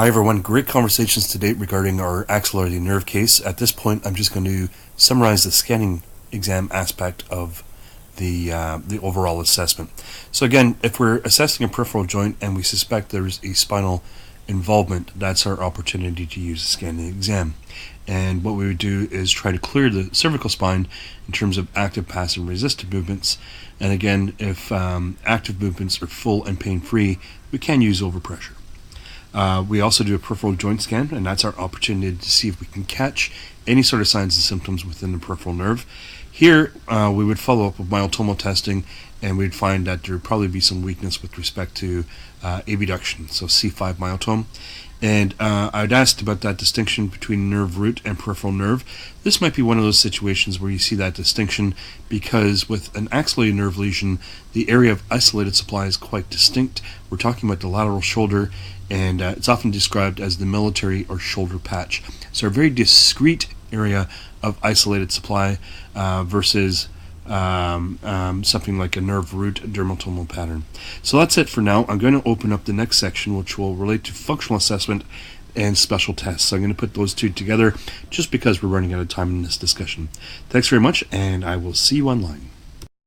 Hi everyone, great conversations to date regarding our axillary nerve case. At this point, I'm just going to summarize the scanning exam aspect of the overall assessment. So again, if we're assessing a peripheral joint and we suspect there's a spinal involvement, that's our opportunity to use the scanning exam. And what we would do is try to clear the cervical spine in terms of active, passive, resistive movements. And again, if active movements are full and pain-free, we can use overpressure. We also do a peripheral joint scan, and that's our opportunity to see if we can catch any sort of signs and symptoms within the peripheral nerve. Here, we would follow up with myotomal testing, and we'd find that there would probably be some weakness with respect to abduction, so C5 myotome. And I'd asked about that distinction between nerve root and peripheral nerve. This might be one of those situations where you see that distinction because with an axillary nerve lesion, the area of isolated supply is quite distinct. We're talking about the lateral shoulder, and it's often described as the military or shoulder patch. So a very discrete area of isolated supply versus something like a nerve root dermatomal pattern. So that's it for now. I'm going to open up the next section, which will relate to functional assessment and special tests. So I'm going to put those two together just because we're running out of time in this discussion. Thanks very much, and I will see you online.